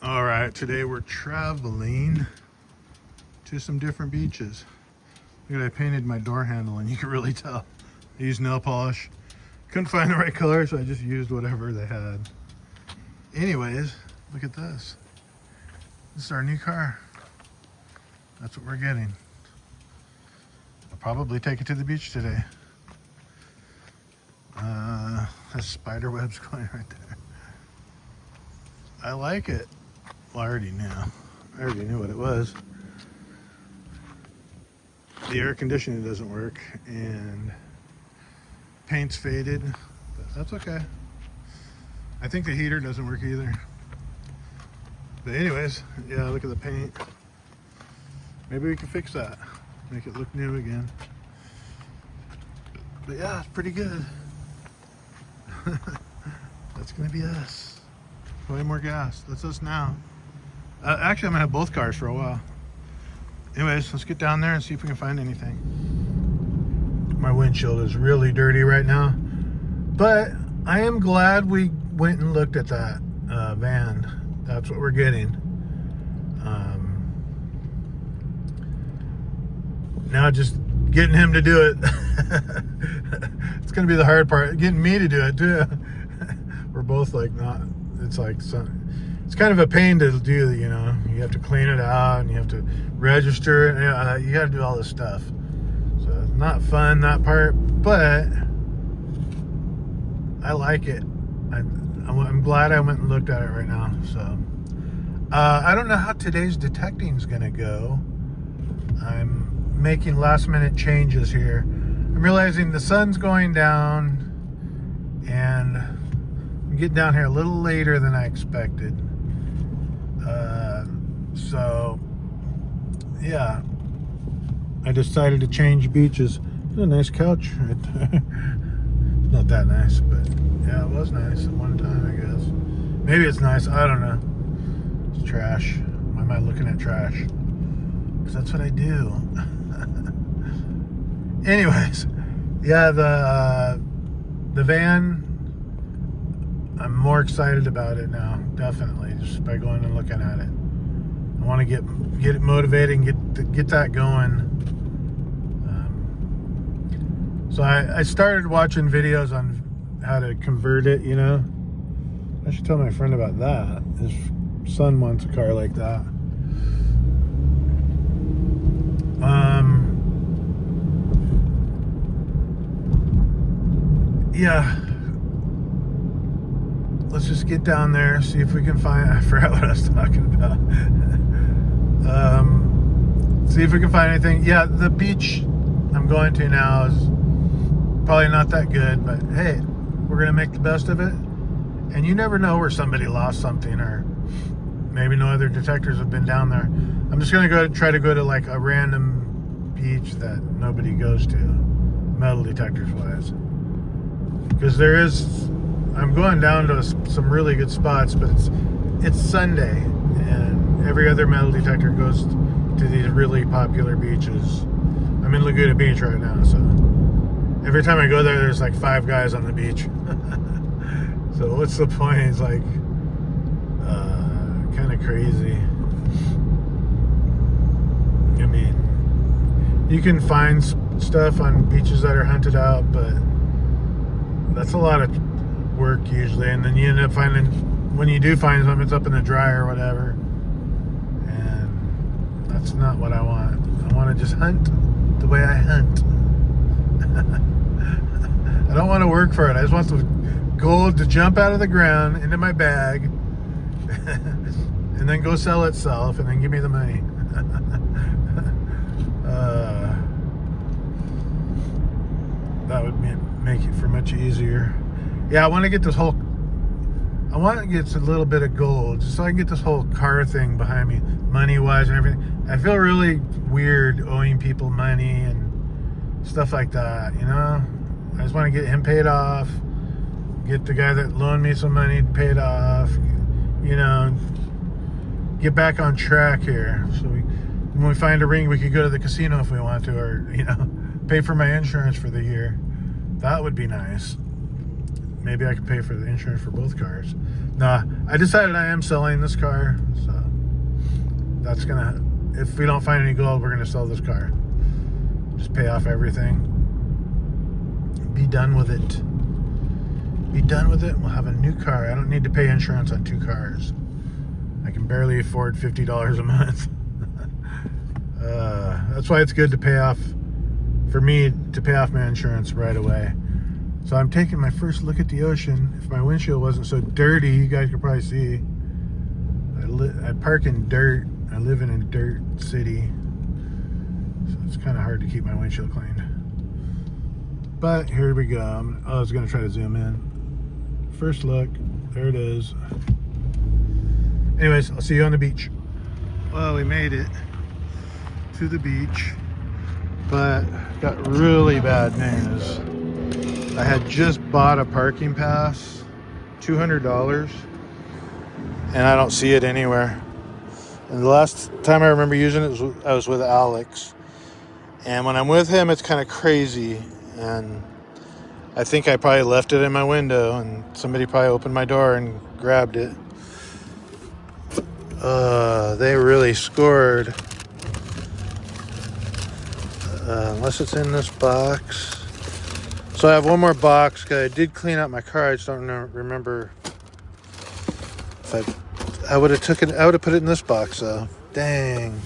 All right, today we're traveling to some different beaches. Look at, I painted my door handle and you can really tell. I used nail polish. Couldn't find the right color, so I just used whatever they had. Anyways, look at this. This is our new car. That's what we're getting. I'll probably take it to the beach today. There's spider webs going right there. I like it. Well, I already knew what it was. The air conditioning doesn't work and paint's faded, but that's okay. I think the heater doesn't work either. But anyways, yeah, look at the paint. Maybe we can fix that. Make it look new again. But yeah, it's pretty good. That's gonna be us. Way more gas. That's us now. Actually, I'm gonna have both cars for a while. Anyways, let's get down there and see if we can find anything. My windshield is really dirty right now, but I am glad we went and looked at that van. That's what we're getting. Now just getting him to do it. It's gonna be the hard part, getting me to do it too. We're both like not, it's like it's kind of a pain to do, you know. You have to clean it out and you have to register it. You got to do all this stuff. So it's not fun, that part, but I like it. I'm glad I went and looked at it right now. So I don't know how today's detecting is going to go. I'm making last minute changes here. I'm realizing the sun's going down and I'm getting down here a little later than I expected. So yeah, I decided to change beaches. There's a nice couch right there. Not that nice, but yeah, it was nice at one time, I guess. Maybe it's nice, I don't know. It's trash. Why am I looking at trash? Because that's what I do. Anyways, yeah, the van, I'm more excited about it now, definitely, just by going and looking at it. I want to get it motivated and get that going. So I started watching videos on how to convert it, you know. I should tell my friend about that. His son wants a car like that. Yeah. Let's just get down there, see if we can find, I forgot what I was talking about. See if we can find anything. Yeah, the beach I'm going to now is probably not that good, but hey, we're gonna make the best of it. And you never know where somebody lost something, or maybe no other detectors have been down there. I'm just gonna try to go to like a random beach that nobody goes to, metal detectors wise. Because I'm going down to some really good spots, but it's Sunday, and every other metal detector goes to these really popular beaches. I'm in Laguna Beach right now, so every time I go there, there's like 5 guys on the beach. So what's the point? It's like kind of crazy. I mean, you can find stuff on beaches that are hunted out, but that's a lot of work usually, and then you end up finding, when you do find something, it's up in the dryer or whatever, and that's not what I want. I want to just hunt the way I hunt. I don't want to work for it. I just want the gold to jump out of the ground into my bag and then go sell itself and then give me the money. That would make it for much easier. Yeah, I want to get a little bit of gold just so I can get this whole car thing behind me, money-wise and everything. I feel really weird owing people money and stuff like that, you know? I just want to get him paid off, get the guy that loaned me some money paid off, you know, get back on track here. So when we find a ring, we could go to the casino if we want to, or, you know, pay for my insurance for the year. That would be nice. maybe I could pay for the insurance for both cars. Nah, I decided I am selling this car, so that's gonna, if we don't find any gold, we're gonna sell this car. Just pay off everything. Be done with it. Be done with it. We'll have a new car. I don't need to pay insurance on 2 cars. I can barely afford $50 a month. That's why it's good to pay off, for me to pay off my insurance right away. So I'm taking my first look at the ocean. If my windshield wasn't so dirty, you guys could probably see. I park in dirt. I live in a dirt city. So it's kind of hard to keep my windshield clean. But here we go. I was going to try to zoom in. First look. There it is. Anyways, I'll see you on the beach. Well, we made it to the beach, but got really bad news. I had just bought a parking pass, $200, and I don't see it anywhere. And the last time I remember using it, I was with Alex. And when I'm with him, it's kind of crazy. And I think I probably left it in my window, and somebody probably opened my door and grabbed it. They really scored. Unless it's in this box. So I have one more box, because I did clean out my car. I just don't remember if I would have put it in this box though. Dang.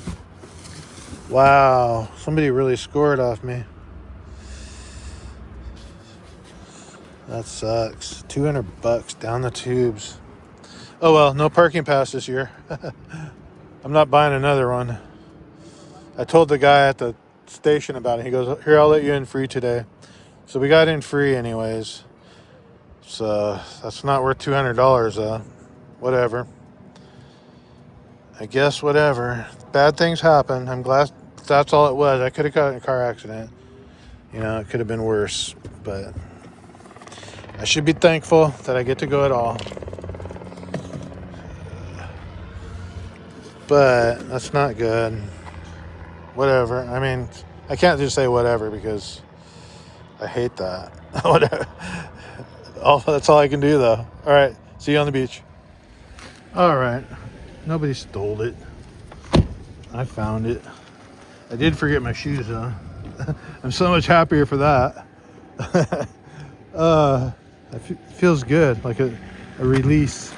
Wow. Somebody really scored off me. That sucks. $200 down the tubes. Oh well, no parking pass this year. I'm not buying another one. I told the guy at the station about it. He goes, "Here, I'll let you in free today." So we got in free anyways. So that's not worth $200 though. Whatever. I guess whatever. Bad things happen. I'm glad that's all it was. I could have got in a car accident. You know, it could have been worse. But I should be thankful that I get to go at all. But that's not good. Whatever. I mean, I can't just say whatever because I hate that. Whatever. That's all I can do, though. All right. See you on the beach. All right. Nobody stole it. I found it. I did forget my shoes, though. I'm so much happier for that. It feels good, like a release.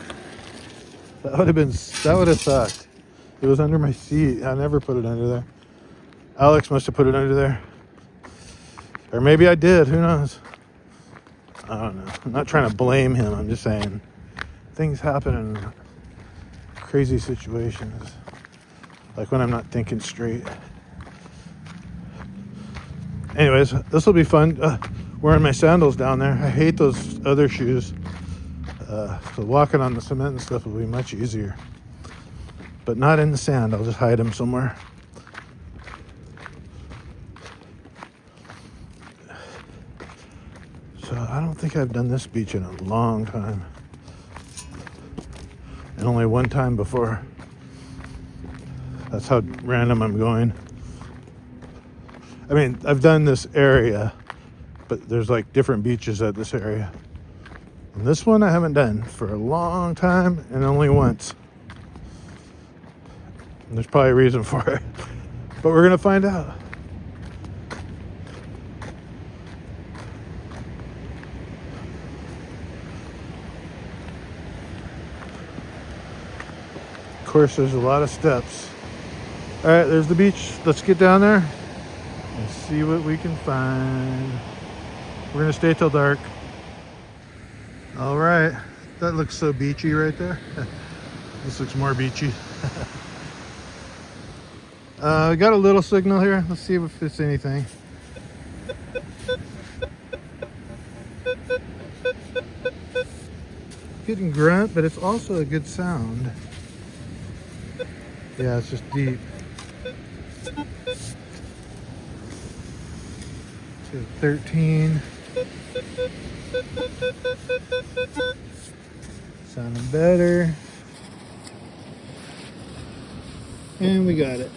That would have sucked. It was under my seat. I never put it under there. Alex must have put it under there. Or maybe I did. Who knows? I don't know. I'm not trying to blame him. I'm just saying things happen in crazy situations. Like when I'm not thinking straight. Anyways, this will be fun. Wearing my sandals down there. I hate those other shoes. So walking on the cement and stuff will be much easier. But not in the sand. I'll just hide them somewhere. So I don't think I've done this beach in a long time. And only one time before. That's how random I'm going. I mean, I've done this area, but there's like different beaches at this area. And this one I haven't done for a long time and only once. And there's probably a reason for it. But we're going to find out. Of course, there's a lot of steps. All right, there's the beach. Let's get down there and see what we can find. We're going to stay till dark. All right, that looks so beachy right there. This looks more beachy. We got a little signal here. Let's see if it's anything. Getting grunt, but it's also a good sound. Yeah, it's just deep. 13. Sounding better. And we got it.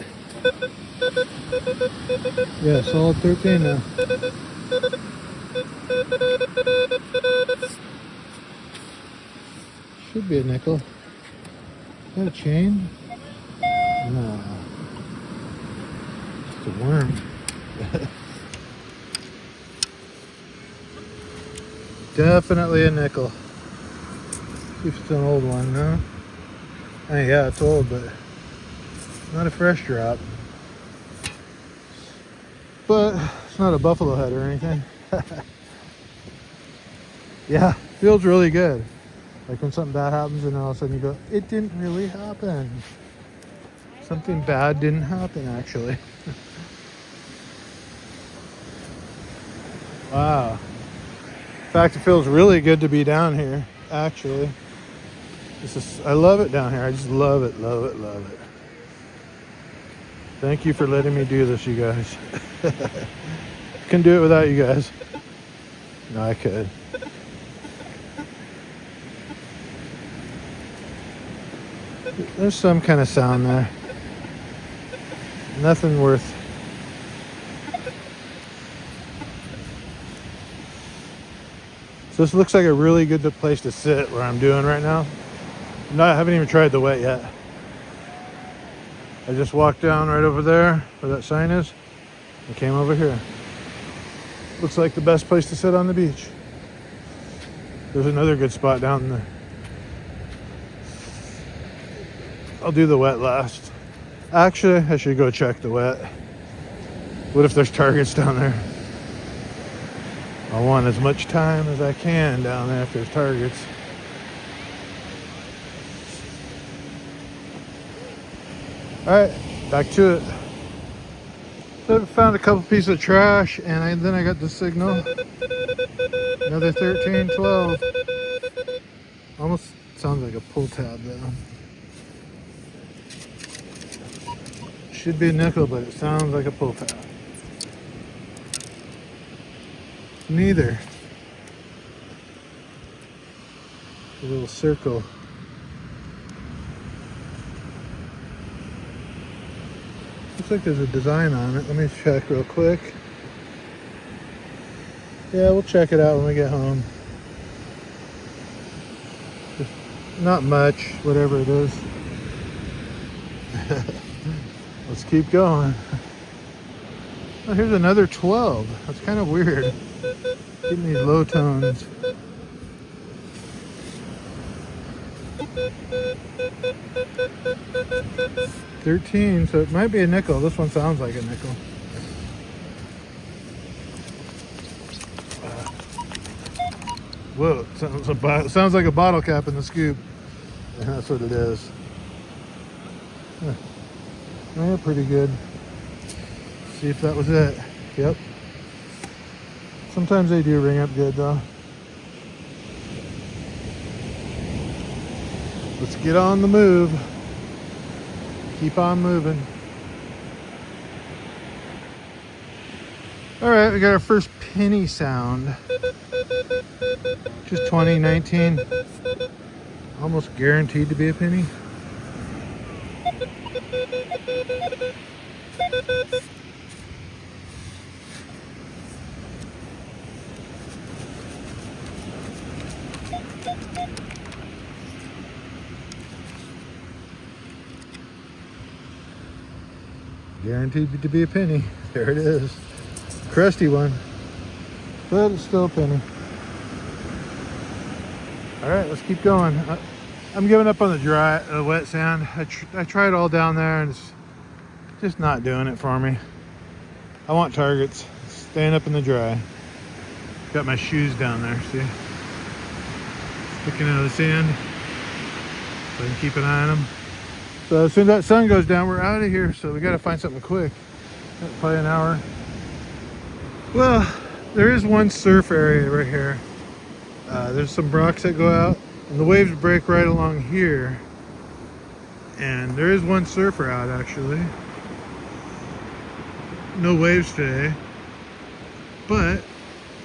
Yeah, solid 13 now. Should be a nickel. Is that a chain? No. It's a worm. Definitely a nickel. See if it's an old one, no? Hey, yeah, it's old, but not a fresh drop. But it's not a buffalo head or anything. Yeah, feels really good. Like when something bad happens and all of a sudden you go, it didn't really happen. Something bad didn't happen, actually. Wow. In fact, it feels really good to be down here, actually. I love it down here. I just love it, love it, love it. Thank you for letting me do this, you guys. Couldn't do it without you guys. No, I could. There's some kind of sound there. Nothing worth. So this looks like a really good place to sit where I'm doing right now. I haven't even tried the wet yet. I just walked down right over there where that sign is and came over here. Looks like the best place to sit on the beach. There's another good spot down there. I'll do the wet last. Actually, I should go check the wet. What if there's targets down there? I want as much time as I can down there if there's targets. Alright, back to it. So I found a couple pieces of trash and then I got the signal. Another 13, 12. Almost sounds like a pull tab though. Should be a nickel, but it sounds like a pull tab. Neither. A little circle. Looks like there's a design on it. Let me check real quick. Yeah, we'll check it out when we get home. Just not much, whatever it is. Let's keep going. Oh, here's another 12. That's kind of weird. Getting these low tones. $13, so it might be a nickel. This one sounds like a nickel. Whoa, it sounds like a bottle cap in the scoop. And that's what it is. Huh. Yeah, pretty good. See if that was it. Yep. Sometimes they do ring up good though. Let's get on the move. Keep on moving. All right, we got our first penny sound. Just 20, 19. Almost guaranteed to be a penny. Guaranteed to be a penny. There it is. Crusty one, but it's still a penny. All right, let's keep going. I'm giving up on the wet sand. I tried all down there and it's just not doing it for me. I want targets. Staying up in the dry. Got my shoes down there, see? Sticking out of the sand. So I can keep an eye on them. So as soon as that sun goes down, we're out of here. So we got to find something quick. Probably an hour. Well, there is one surf area right here. There's some rocks that go out, and the waves break right along here. And there is one surfer out actually. No waves today. But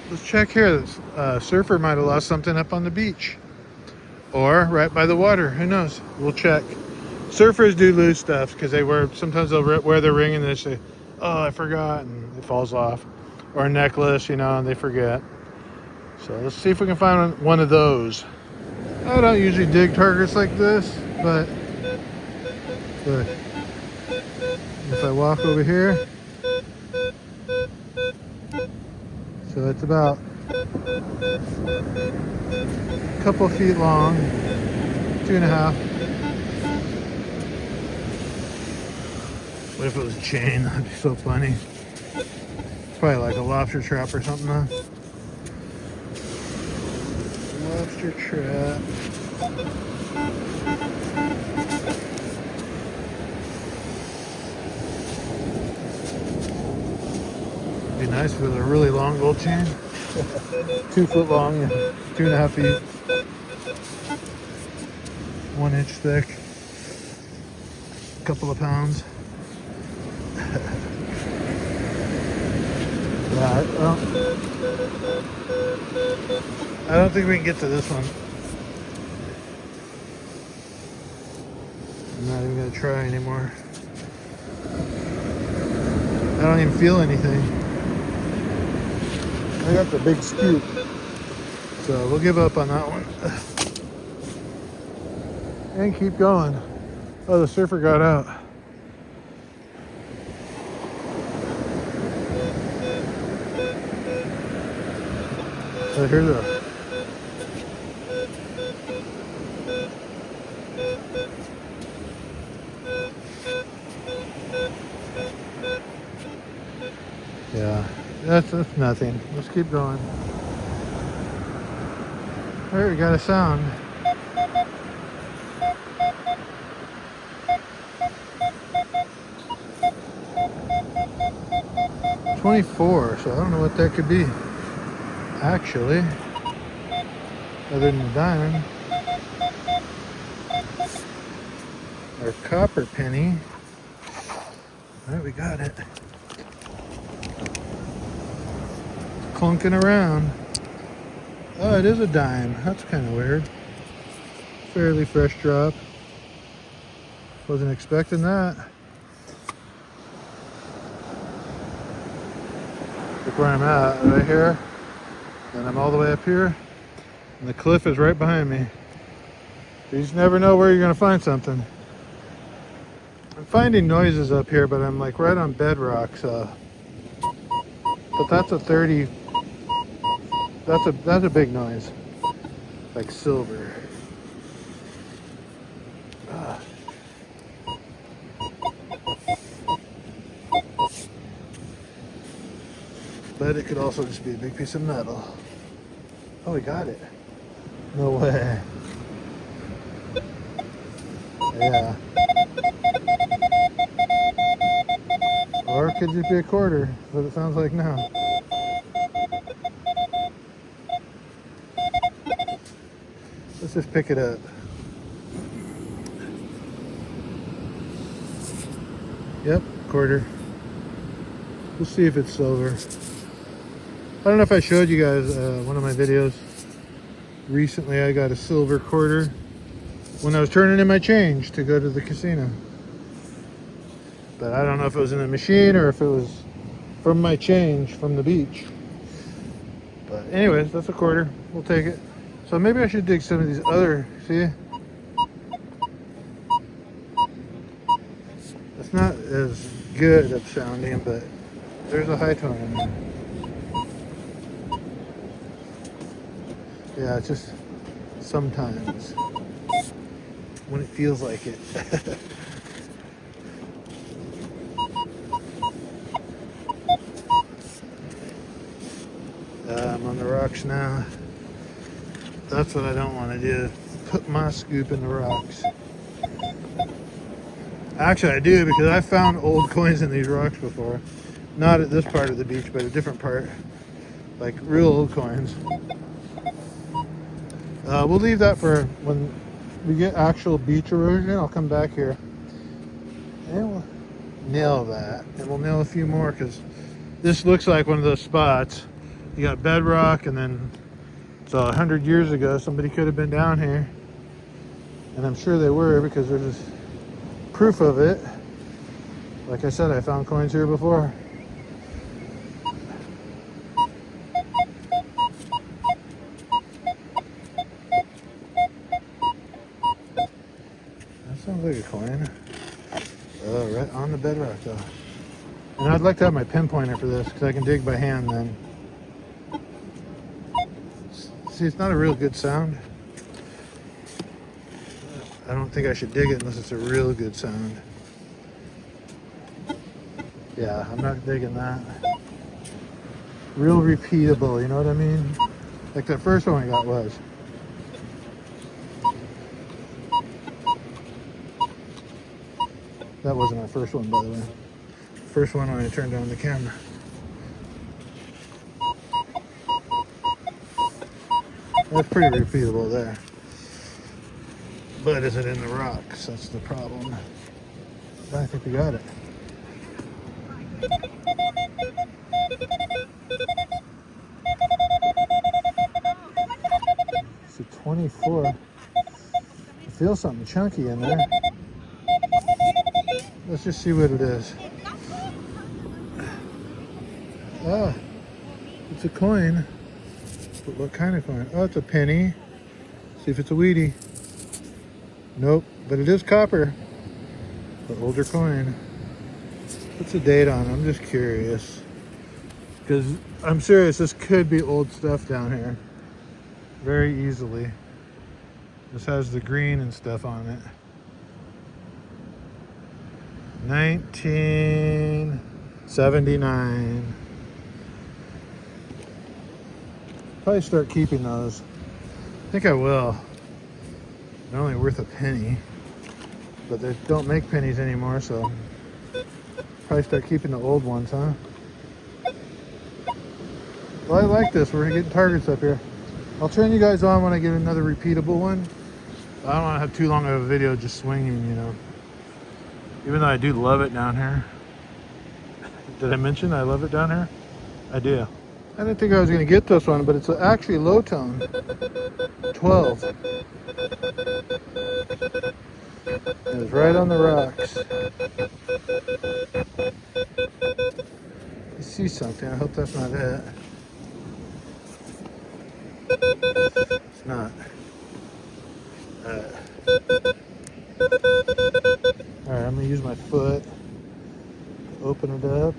let's check here. This surfer might have lost something up on the beach, or right by the water. Who knows? We'll check. Surfers do lose stuff because sometimes they'll wear their ring and they say, "Oh, I forgot," and it falls off, or a necklace, and they forget. So let's see if we can find one of those. I don't usually dig targets like this, but look, if I walk over here, so it's about a couple feet long, 2.5. What if it was a chain? That'd be so funny. It's probably like a lobster trap or something, huh? Lobster trap. It'd be nice if it was a really long gold chain. 2 foot long, 2.5 feet. 1 inch thick. A couple of pounds. Yeah, I don't think we can get to this one. I'm not even gonna try anymore. I don't even feel anything. I got the big scoop, so we'll give up on that one and keep going. Oh, the surfer got out. So here's a yeah, that's nothing. Let's keep going. All right, we got a sound. $24, so I don't know what that could be. Actually, other than a diamond or copper penny. All right, we got it. Clunking around. Oh, it is a dime. That's kind of weird. Fairly fresh drop. Wasn't expecting that. Look where I'm at, right here. And I'm all the way up here. And the cliff is right behind me. You just never know where you're gonna find something. I'm finding noises up here, but I'm like right on bedrock, so. But that's a 30. That's a big noise. Like silver. But it could also just be a big piece of metal. Oh, we got it. No way. Yeah. Or it could just be a quarter, what it sounds like now. Let's just pick it up. Yep, quarter. We'll see if it's silver. I don't know if I showed you guys one of my videos. Recently I got a silver quarter when I was turning in my change to go to the casino. But I don't know if it was in a machine or if it was from my change from the beach. But anyways, that's a quarter. We'll take it. So maybe I should dig some of these other, see? It's not as good of sounding, but there's a high tone in there. Yeah, it's just sometimes when it feels like it. I'm on the rocks now. That's what I don't want to do. Put my scoop in the rocks. Actually, I do, because I found old coins in these rocks before. Not at this part of the beach, but a different part. Like real old coins. We'll leave that for when we get actual beach erosion. I'll come back here and we'll nail that. And we'll nail a few more, because this looks like one of those spots. You got bedrock, and then so 100 years ago somebody could have been down here, and I'm sure they were, because there's proof of it. Like I said, I found coins here before. coin. Oh, right on the bedrock though. And I'd like to have my pinpointer for this because I can dig by hand then. See, it's not a real good sound. I don't think I should dig it unless it's a real good sound. Yeah, I'm not digging that. Real repeatable, you know what I mean? Like that first one I got was. That wasn't our first one, by the way. First one when I turned on the camera. That's pretty repeatable there. But is it in the rocks? That's the problem. I think we got it. It's a 24. I feel something chunky in there. Let's just see what it is. Ah, it's a coin. But what kind of coin? Oh, it's a penny. See if it's a weedy. Nope, but it is copper. An older coin. What's the date on it? I'm just curious. Because I'm serious, this could be old stuff down here. Very easily. This has the green and stuff on it. 1979. Probably start keeping those. I think I will. They're only worth a penny. But they don't make pennies anymore, so probably start keeping the old ones, huh? Well, I like this. We're getting targets up here. I'll turn you guys on when I get another repeatable one. I don't want to have too long of a video just swinging, you know. Even though I do love it down here. Did I mention I love it down here? I do. I didn't think I was going to get this one, but it's actually low tone. 12. It was right on the rocks. I see something. I hope that's not it. It's not. Alright, I'm going to use my foot to open it up.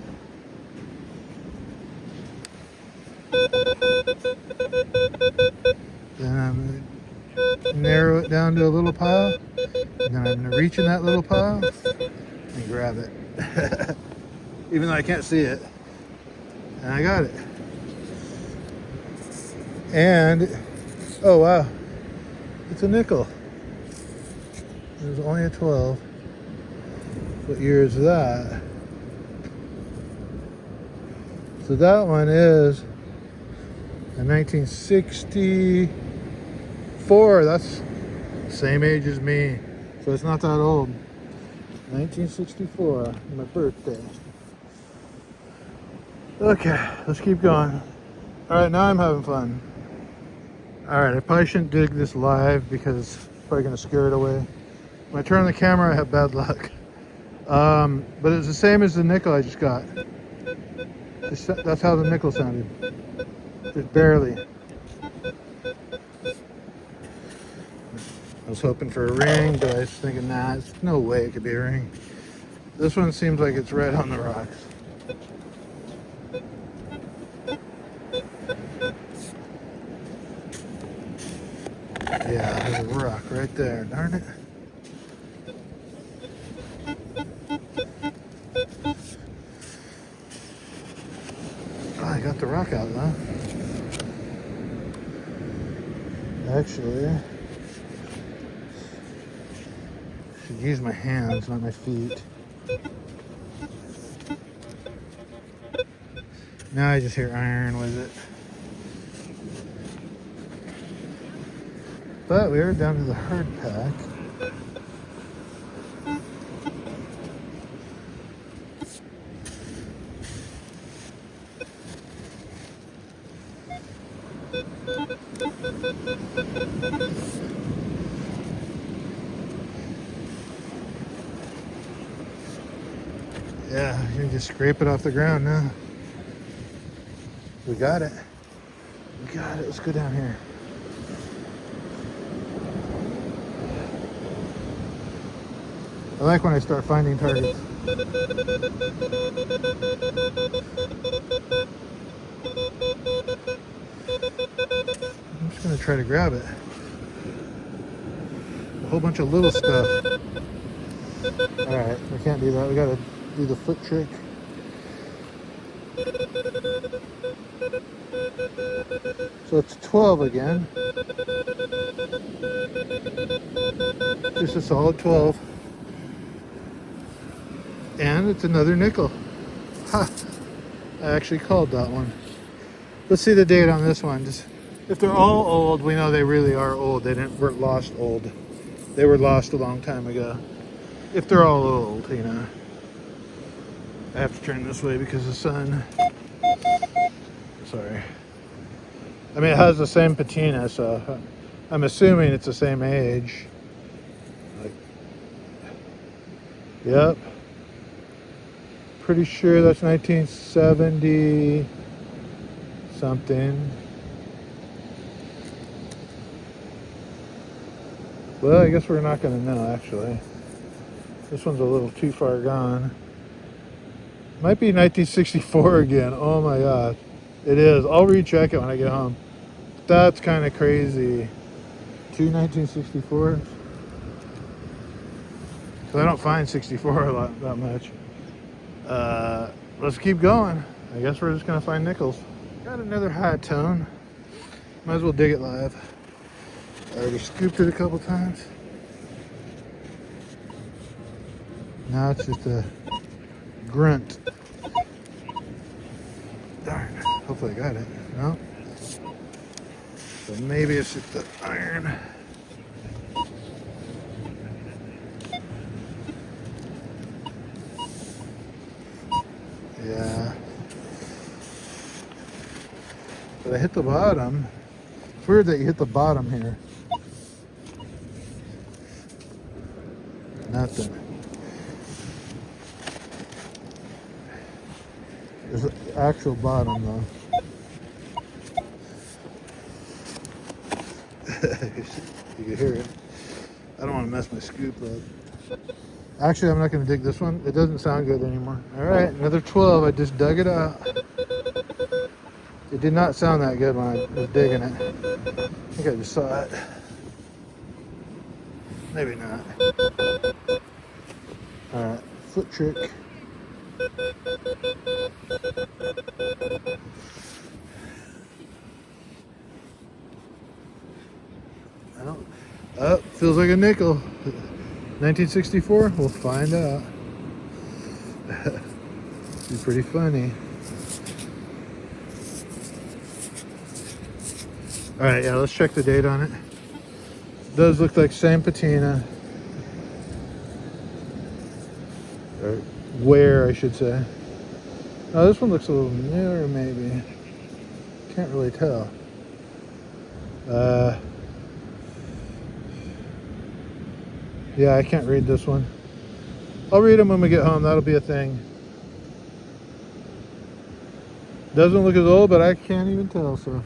Then I'm going to narrow it down to a little pile. And then I'm going to reach in that little pile and grab it. Even though I can't see it. And I got it. And, oh wow, it's a nickel. It was only a 12. What year is that? So that one is a 1964. That's the same age as me. So it's not that old. 1964, my birthday. Okay, let's keep going. All right, now I'm having fun. All right, I probably shouldn't dig this live because it's probably gonna scare it away. When I turn on the camera, I have bad luck. But it's the same as the nickel I just got. That's how the nickel sounded. Just barely. I was hoping for a ring, but I was thinking, nah, there's no way it could be a ring. This one seems like it's right on the rocks. Yeah, there's a rock right there, darn it. Oh, I got the rock out though. Actually, should use my hands, not my feet. Now I just hear iron with it. But we are down to the hard pack. Yeah, you can just scrape it off the ground now. We got it. We got it. Let's go down here. I like when I start finding targets. I'm just gonna try to grab it. A whole bunch of little stuff. Alright, we can't do that. We gotta do the foot trick. So it's 12 again. Just a solid 12. And it's another nickel. Ha! I actually called that one. Let's see the date on this one. Just, if they're all old, we know they really are old. They weren't lost old. They were lost a long time ago. If they're all old, you know. I have to turn this way because the sun. Sorry. I mean, it has the same patina, so I'm assuming it's the same age. Like, yep. Pretty sure that's 1970 something. Well, I guess we're not going to know, actually. This one's a little too far gone. Might be 1964 again. Oh my god. It is. I'll recheck it when I get home. That's kind of crazy. 1964. So I don't find 64 that much. Let's keep going. I guess we're just going to find nickels. Got another high tone. Might as well dig it live. I already scooped it a couple times. Now it's just a grunt. Darn. Hopefully I got it. No? So maybe it's just the iron. Yeah. But I hit the bottom. It's weird that you hit the bottom here. Nothing. There's the actual bottom though. You can hear it. I don't want to mess my scoop up. Actually, I'm not going to dig this one. It doesn't sound good anymore. All right, another 12. I just dug it out. It did not sound that good when I was digging it. I think I just saw it. Maybe not. All right, foot trick. I don't. Oh, feels like a nickel. 1964. We'll find out. Be pretty funny. All right, yeah. Let's check the date on it. Does look like same patina. Or wear, I should say. Oh, this one looks a little newer, maybe. Can't really tell. Yeah, I can't read this one. I'll read them when we get home. That'll be a thing. Doesn't look as old, but I can't even tell, so I'm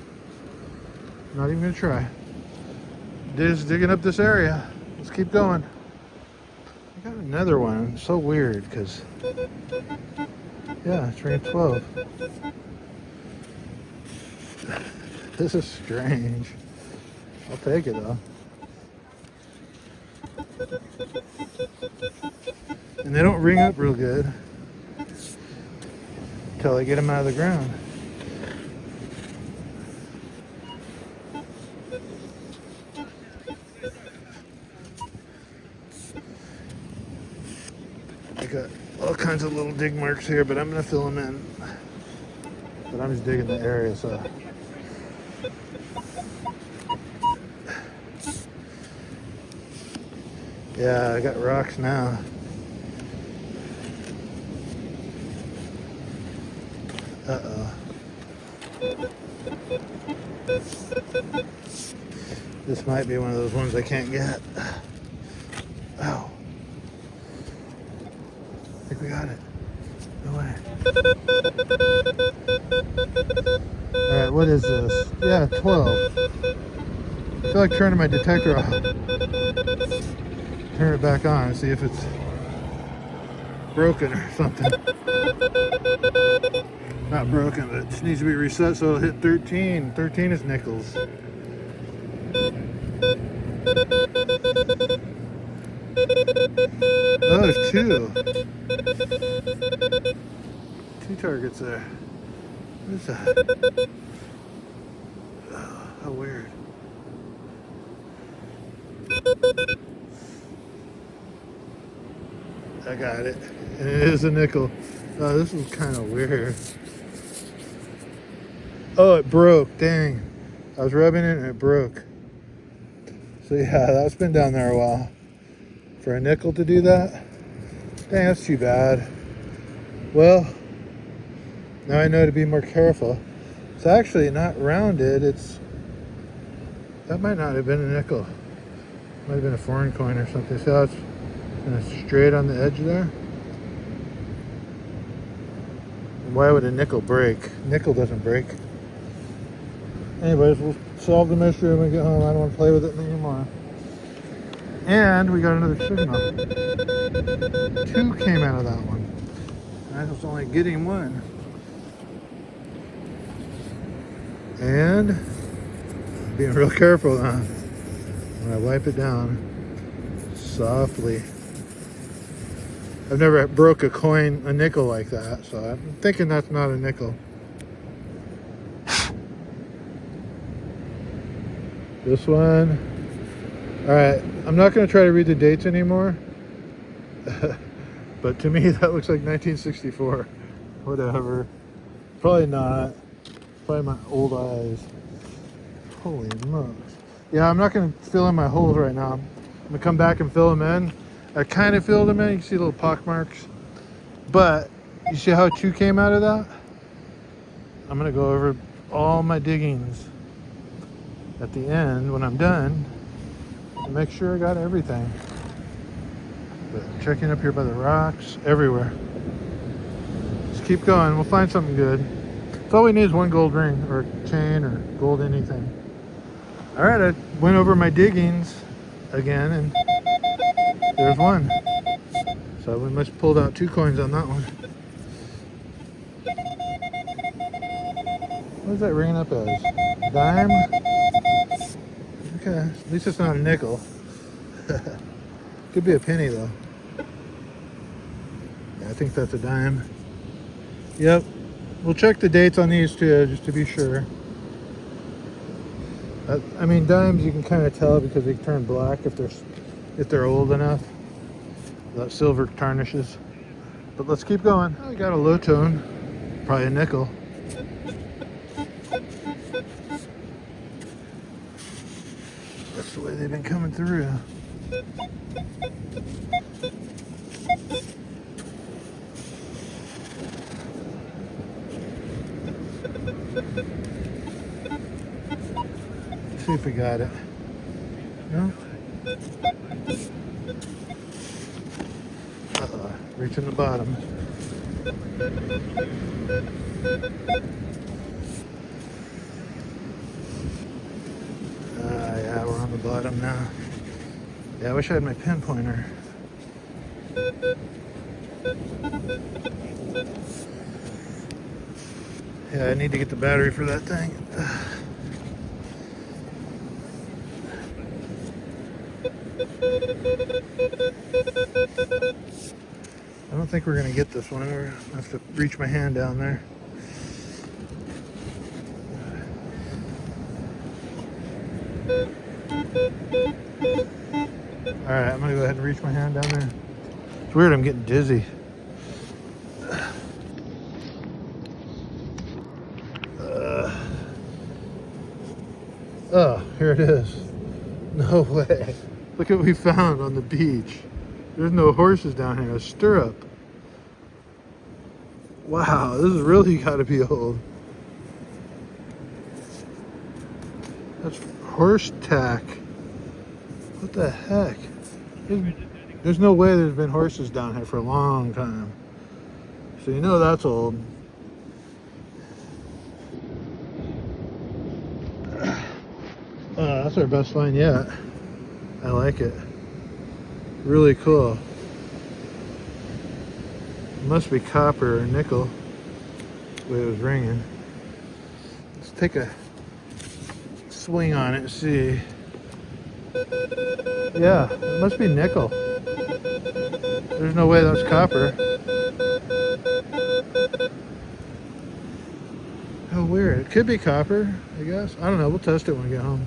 not even gonna try. Just digging up this area. Let's keep going. I got another one. It's so weird because, yeah, it's ring 12. This is strange. I'll take it though. And they don't ring up real good until I get them out of the ground. I got all kinds of little dig marks here, but I'm gonna fill them in. But I'm just digging the area, so. Yeah, I got rocks now. Uh-oh. This might be one of those ones I can't get. Oh. I think we got it. No way. Alright, what is this? Yeah, 12. I feel like turning my detector off. Turn it back on and see if it's broken or something. Not broken, but it just needs to be reset so it'll hit 13. 13 is nickels. Oh, there's two. Two targets there. What is that? Oh, how weird. I got it. And it is a nickel. Oh, this is kind of weird. Oh, it broke. Dang. I was rubbing it and it broke. So yeah, that's been down there a while. For a nickel to do that? Dang, that's too bad. Well, now I know to be more careful. It's actually not rounded. That might not have been a nickel. Might have been a foreign coin or something. See how it's kind of straight on the edge there? And why would a nickel break? Nickel doesn't break. Anyways, we'll solve the mystery when we get home. I don't want to play with it anymore. And we got another signal. Two came out of that one. I was only getting one. And being real careful now. When I wipe it down softly. I've never broke a nickel like that, so I'm thinking that's not a nickel. This one. All right, I'm not going to try to read the dates anymore. But to me, that looks like 1964. Whatever. Probably not. Probably my old eyes. Holy smokes. Yeah, I'm not going to fill in my holes right now. I'm going to come back and fill them in. I kind of filled them in. You can see little pock marks. But you see how two came out of that? I'm going to go over all my diggings at the end when I'm done to make sure I got everything. But checking up here by the rocks, everywhere. Just keep going. We'll find something good. That's all we need is one gold ring or chain or gold anything. All right, I went over my diggings again and there's one. So we must have pulled out 2 coins on that one. What is that ringing up as? Dime? Okay, at least it's not a nickel. Could be a penny though. Yeah, I think that's a dime. Yep. We'll check the dates on these too, just to be sure. I mean, dimes you can kind of tell because they turn black if they're old enough. That silver tarnishes. But let's keep going. Oh, we got a low tone, probably a nickel. That's the way they've been coming through. Let's see if we got it. No? Uh-oh, reaching the bottom. Yeah, we're on the bottom now. Yeah, I wish I had my pinpointer. Yeah, I need to get the battery for that thing. I don't think we're gonna get this one. I have to reach my hand down there. All right, I'm gonna go ahead and reach my hand down there. It's weird, I'm getting dizzy. Oh, here it is. No way. Look what we found on the beach. There's no horses down here, a stirrup. Wow, this has really gotta be old. That's horse tack. What the heck? There's no way there's been horses down here for a long time. So you know that's old. That's our best find yet. I like it. Really cool. It must be copper or nickel, the way it was ringing. Let's take a swing on it and see. Yeah, it must be nickel. There's no way that's copper. How weird. It could be copper, I guess. I don't know. We'll test it when we get home.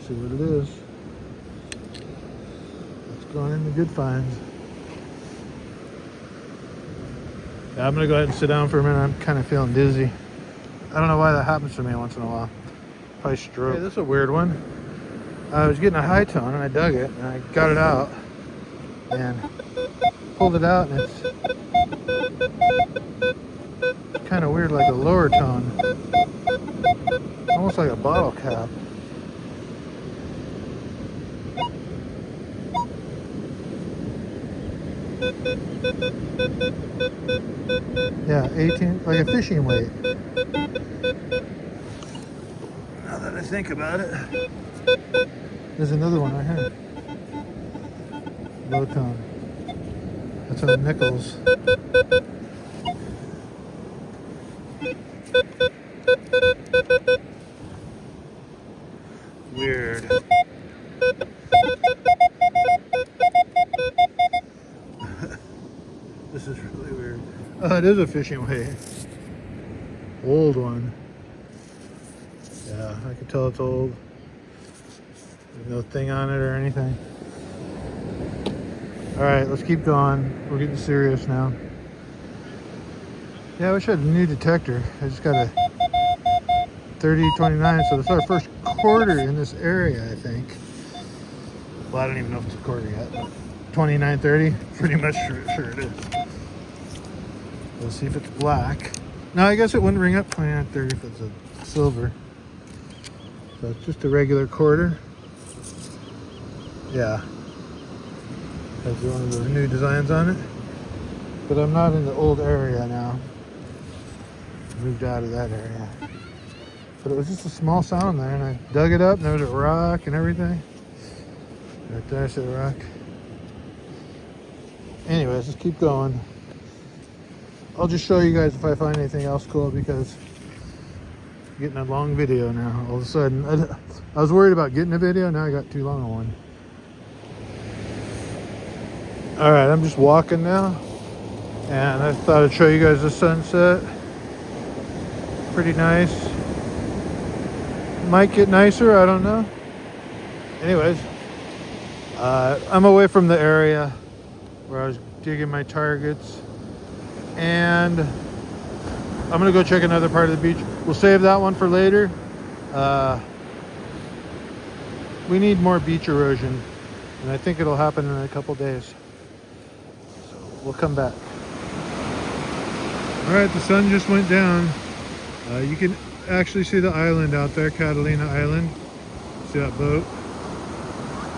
See what it is. Let's go on in the good finds. Yeah, I'm going to go ahead and sit down for a minute. I'm kind of feeling dizzy. I don't know why that happens to me once in a while. Probably stroke. Hey, this is a weird one. I was getting a high tone and I dug it and I got it out and pulled it out, and it's kind of weird, like a lower tone, almost like a bottle cap. Yeah, 18, like a fishing weight. Now that I think about it, there's another one right here. Low tone. That's on nickels. Weird. This is really weird. Oh, it is a fishing weight. Old one. Yeah, I can tell it's old. There's no thing on it or anything. Alright, let's keep going. We're getting serious now. Yeah, I wish I had a new detector. I just got a 3029, so it's our first quarter in this area, I think. Well, I don't even know if it's a quarter yet, but 2930, pretty much sure it is. Let's see if it's black. No, I guess it wouldn't ring up 2930 if it's a silver. So it's just a regular quarter. Yeah. Has one of the new designs on it. But I'm not in the old area now. Moved out of that area. But it was just a small sound there, and I dug it up, and there was a rock and everything. Right there, I see the rock. Anyways, let's keep going. I'll just show you guys if I find anything else cool, because I'm getting a long video now. All of a sudden, I was worried about getting a video, now I got too long a one. Alright, I'm just walking now, and I thought I'd show you guys the sunset. Pretty nice. Might get nicer, I don't know. Anyways, I'm away from the area where I was digging my targets, and I'm gonna go check another part of the beach. We'll save that one for later. We need more beach erosion, and I think it'll happen in a couple days. So we'll come back. All right, the sun just went down. You can actually see the island out there, Catalina Island. See that boat?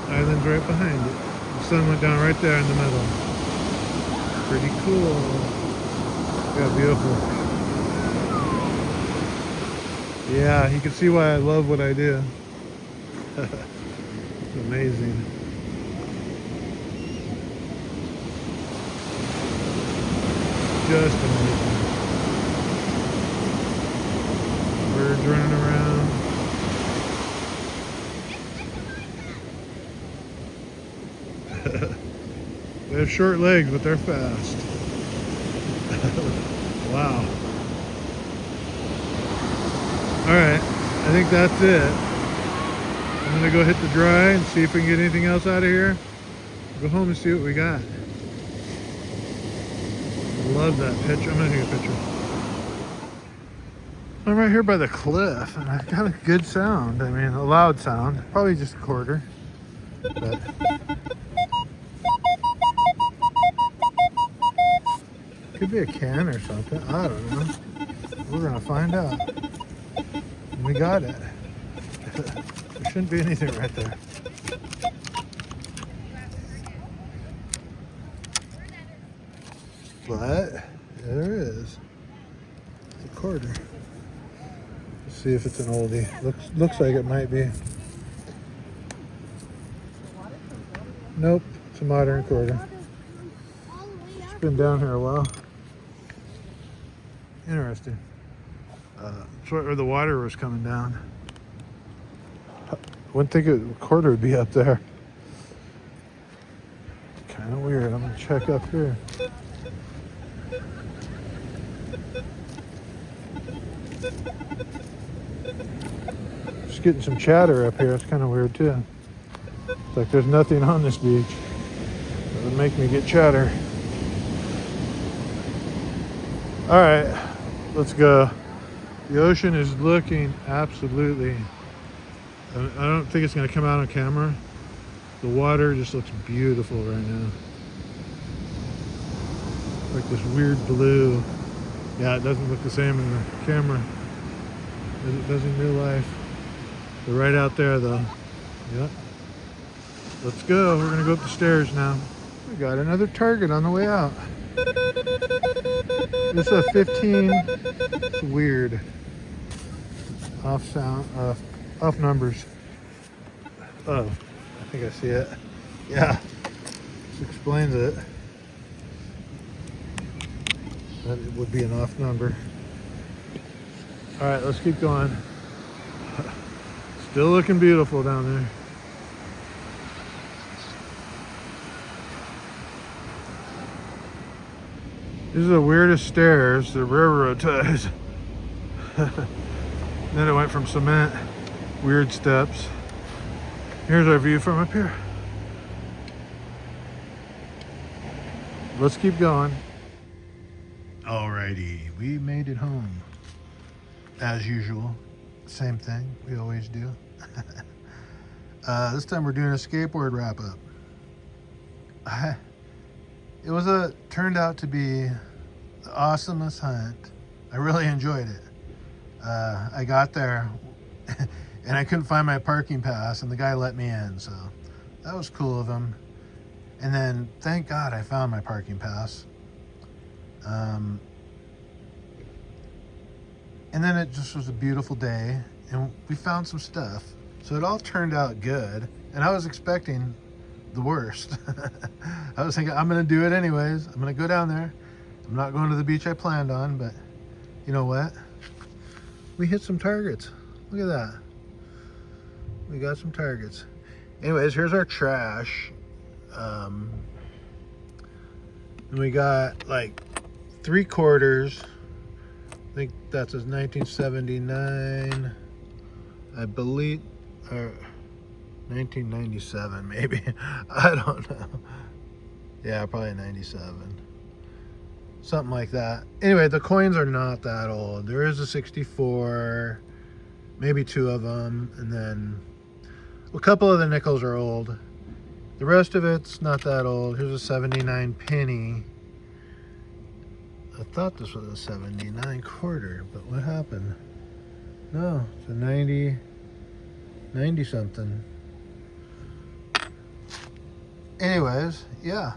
Island's right behind it. The sun went down right there in the middle. Pretty cool. Yeah, beautiful. Yeah, you can see why I love what I do. It's amazing. Just amazing. Birds running around. They have short legs, but they're fast. Wow. Alright, I think that's it. I'm gonna go hit the dry and see if we can get anything else out of here. Go home and see what we got. Love that picture. I'm gonna take a picture. I'm right here by the cliff, and I got a good sound. I mean, a loud sound. Probably just a quarter. But could be a can or something. I don't know. We're gonna find out. And we got it. There shouldn't be anything right there. But there is. It's a quarter. Let's see if it's an oldie. Looks like it might be. Nope, it's a modern quarter. been down here a while. Interesting. It's where the water was coming down. Wouldn't think a quarter would be up there. Kind of weird. I'm gonna check up here. Just getting some chatter up here. It's kind of weird too. It's like there's nothing on this beach. It would make me get chatter. All right, let's go. The ocean is looking absolutely, I don't think it's gonna come out on camera. The water just looks beautiful right now. Like this weird blue. Yeah, it doesn't look the same in the camera as it does in real life. They're right out there though. Yep. Let's go. We're gonna go up the stairs now. We got another target on the way out. This is a 15. It's weird. Off sound, off numbers. Oh, I think I see it. Yeah, this explains it. That it would be an off number. All right, let's keep going. Still looking beautiful down there. These are the weirdest stairs, the railroad ties. Then it went from cement, weird steps. Here's our view from up here. Let's keep going. Alrighty, we made it home. As usual, same thing, we always do. This time we're doing a skateboard wrap up. It turned out to be the awesomest hunt. I really enjoyed it. I got there and I couldn't find my parking pass and the guy let me in, so that was cool of him. And then thank God I found my parking pass. And then it just was a beautiful day and we found some stuff. So it all turned out good and I was expecting the worst. I was thinking I'm gonna do it anyways. I'm gonna go down there. I'm not going to the beach I planned on, but you know what? We hit some targets. Look at that. We got some targets. Anyways, here's our trash. And we got like 3/4. I think that's a 1979. I believe, or 1997 maybe. I don't know. Yeah, probably 97. Something like that. Anyway, the coins are not that old. There is a 64, maybe 2 of them, and then a couple of the nickels are old. The rest of it's not that old. Here's a 79 penny. I thought this was a 79 quarter, but what happened? No, it's a 90 something. Anyways, yeah.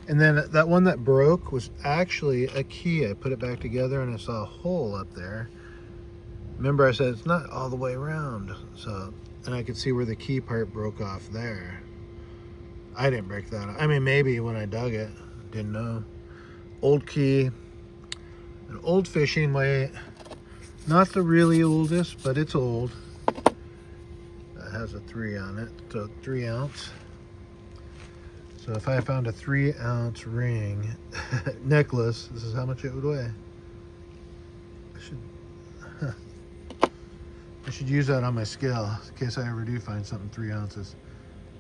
And then that one that broke was actually a key. I put it back together and I saw a hole up there. Remember I said it's not all the way around. So, and I could see where the key part broke off there. I didn't break that. I mean, maybe when I dug it, didn't know. Old key, an old fishing weight. Not the really oldest, but it's old. It has a 3 on it, so 3 ounce. So if I found a 3 ounce ring necklace, this is how much it would weigh. I should use that on my scale in case I ever do find something 3 ounces.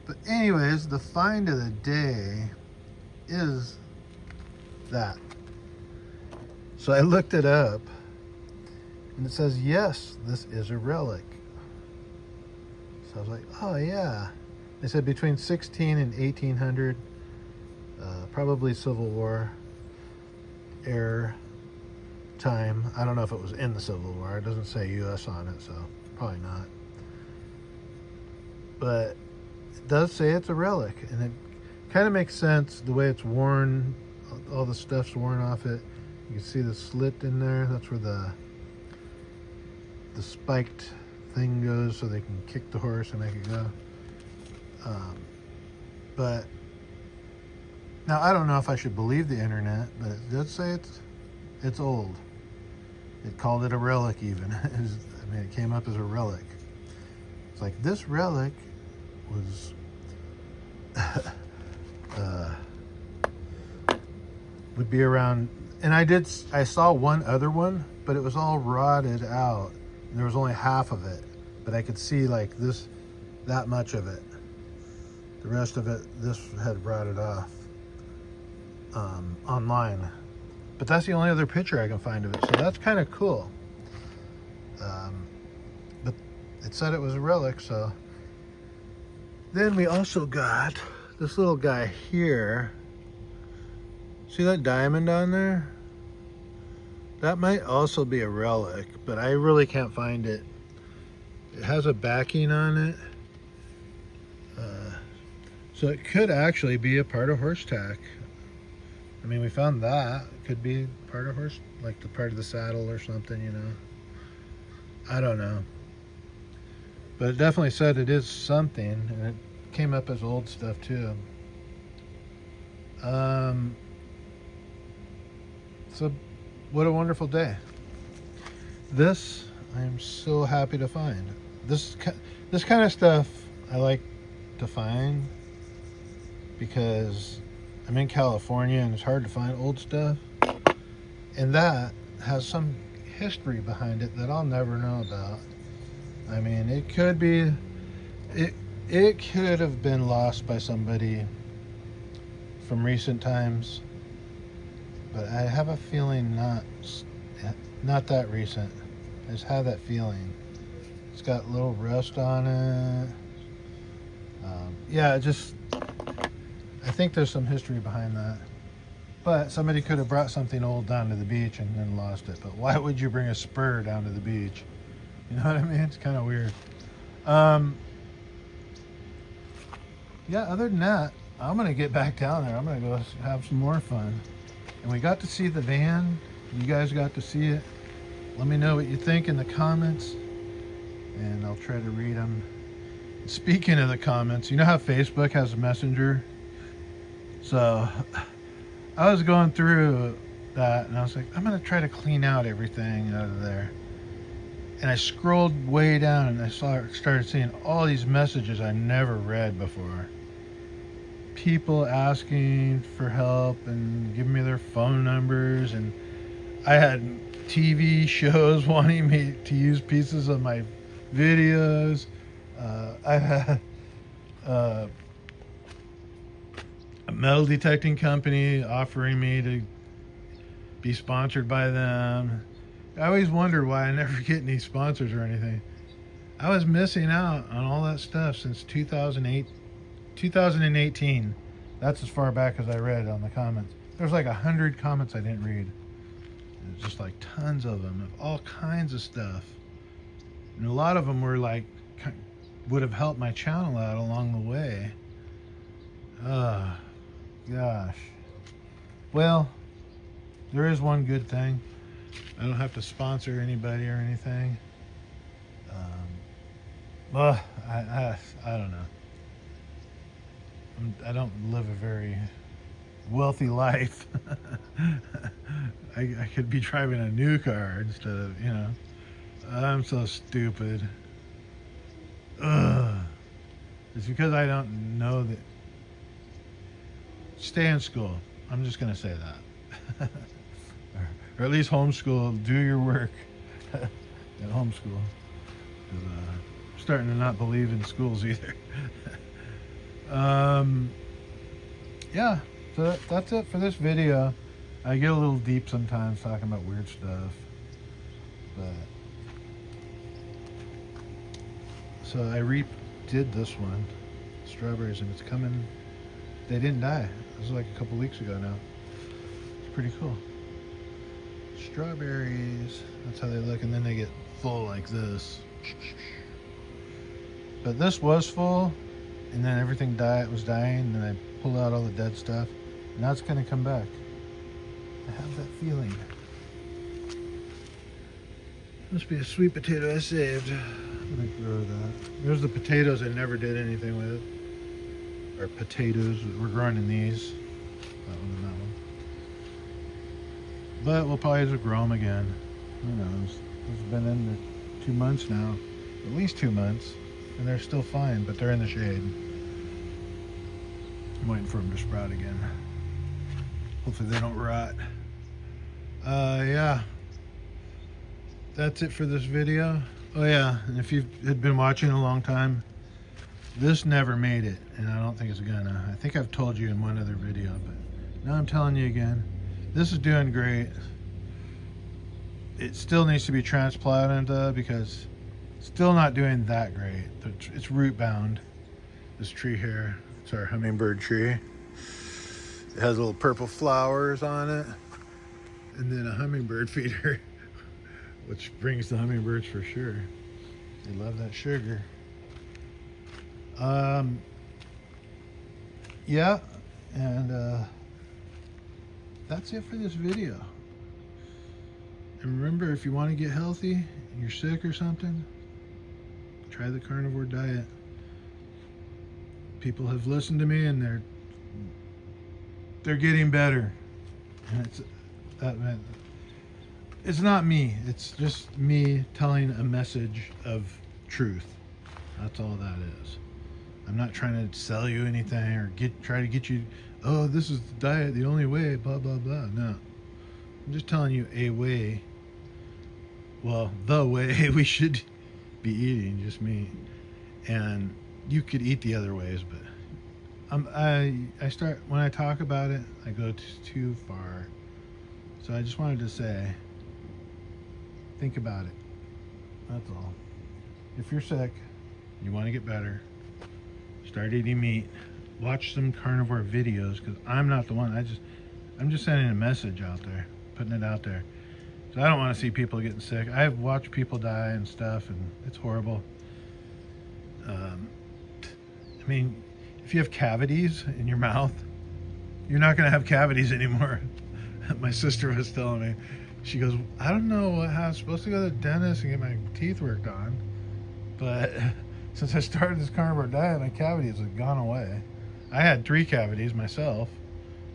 But anyways, the find of the day is that. So I looked it up and it says, yes, this is a relic. So I was like, oh yeah. They said between 16 and 1800, probably Civil War era time. I don't know if it was in the Civil War. It doesn't say U.S. on it, so probably not. But it does say it's a relic, and it kind of makes sense the way it's worn. All the stuff's worn off it. You can see the slit in there. That's where the spiked thing goes, so they can kick the horse and make it go. But Now, I don't know if I should believe the internet, but it did say it's old. It called it a relic even. It came up as a relic. It's like, this relic was would be around, and I saw one other one, but it was all rotted out. And there was only half of it, but I could see like that much of it. The rest of it, this had rotted off online. But that's the only other picture I can find of it, so that's kind of cool. But it said it was a relic, so. Then we also got this little guy here. See that diamond on there? That might also be a relic, but I really can't find it. It has a backing on it. So it could actually be a part of horse tack. I mean, we found that. It could be part of horse, like the part of the saddle or something, you know. I don't know. But it definitely said it is something, and it came up as old stuff too. So what a wonderful day. This I am so happy to find. This kind of stuff I like to find because I'm in California and it's hard to find old stuff, and that has some history behind it that I'll never know about. I mean, it could be, it could have been lost by somebody from recent times, but I have a feeling not that recent. I just have that feeling. It's got a little rust on it. Yeah, I think there's some history behind that. But somebody could have brought something old down to the beach and then lost it. But why would you bring a spur down to the beach? You know what I mean? It's kind of weird. Yeah, other than that, I'm going to get back down there. I'm going to go have some more fun. And we got to see the van. You guys got to see it. Let me know what you think in the comments, and I'll try to read them. Speaking of the comments, you know how Facebook has a messenger? So I was going through that, and I was like, I'm going to try to clean out everything out of there. And I scrolled way down, and I started seeing all these messages I never read before. People asking for help and giving me their phone numbers, and I had TV shows wanting me to use pieces of my videos. I had a metal detecting company offering me to be sponsored by them. I always wonder why I never get any sponsors or anything. I was missing out on all that stuff since 2018. That's as far back as I read on the comments. There's like 100 comments I didn't read. There's just like tons of them of all kinds of stuff. And a lot of them were like, would have helped my channel out along the way. Gosh. Well, there is one good thing. I don't have to sponsor anybody or anything. Well, I don't know. I don't live a very wealthy life. I could be driving a new car instead of, you know. I'm so stupid. It's because I don't know that. Stay in school. I'm just going to say that. Or at least homeschool. Do your work at homeschool. I'm starting to not believe in schools either. Yeah, so that's it for this video. I get a little deep sometimes talking about weird stuff. But so I redid this one, strawberries, and it's coming. They didn't die. This was like a couple weeks ago now. It's pretty cool. Strawberries, that's how they look, and then they get full like this. But this was full, and then everything was dying, and then I pulled out all the dead stuff. Now it's gonna come back. I have that feeling. Must be a sweet potato I saved. I'm gonna grow that. There's the potatoes I never did anything with. Or potatoes, we're growing in these. that one and that one. But we'll probably just grow them again. Who knows? It's been in there 2 months now, at least 2 months, and they're still fine, but they're in the shade. I'm waiting for them to sprout again. Hopefully they don't rot. Yeah, that's it for this video. Oh yeah, and if you had been watching a long time, this never made it, and I don't think it's gonna. I think I've told you in one other video, but now I'm telling you again. This is doing great. It still needs to be transplanted because it's still not doing that great. It's root bound. This tree here, it's our hummingbird tree. It has little purple flowers on it, and then a hummingbird feeder, which brings the hummingbirds for sure. They love that sugar. Yeah, and that's it for this video. And remember, if you want to get healthy and you're sick or something, try the carnivore diet. People have listened to me and they're getting better. And it's not me. It's just me telling a message of truth. That's all that is. I'm not trying to sell you anything or try to get you, oh, this is the diet, the only way, blah, blah, blah. No. I'm just telling you a way, well, the way we should be eating, just me. And you could eat the other ways, but I start, when I talk about it, I go too far. So I just wanted to say, think about it. That's all. If you're sick, you want to get better, start eating meat. Watch some carnivore videos, because I'm not the one. I'm just sending a message out there, putting it out there. So I don't want to see people getting sick. I've watched people die and stuff, and it's horrible. I mean, if you have cavities in your mouth, you're not going to have cavities anymore. My sister was telling me, she goes, I don't know what I'm supposed to go to the dentist and get my teeth worked on, but since I started this carnivore diet, my cavities have gone away. I had 3 cavities myself,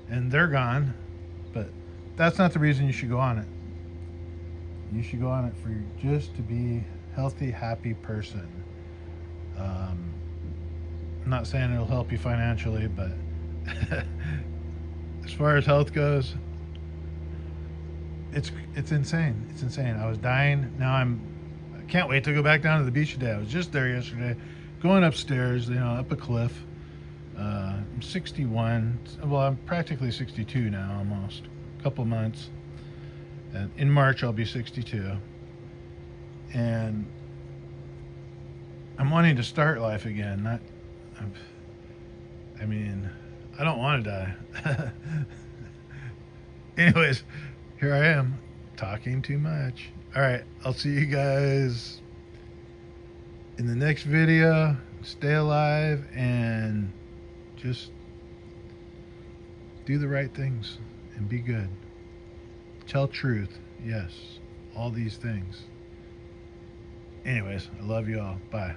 and they're gone, but that's not the reason you should go on it. You should go on it for just to be a healthy, happy person. I'm not saying it'll help you financially, but as far as health goes, it's insane. It's insane. I was dying. Now I can't wait to go back down to the beach today. I was just there yesterday, going upstairs, up a cliff. I'm 61. Well, I'm practically 62 now, almost. A couple months. And in March, I'll be 62. And I'm wanting to start life again. I don't want to die. Anyways, here I am, talking too much. All right, I'll see you guys in the next video. Stay alive and just do the right things and be good. Tell truth. Yes, all these things. Anyways, I love you all. Bye.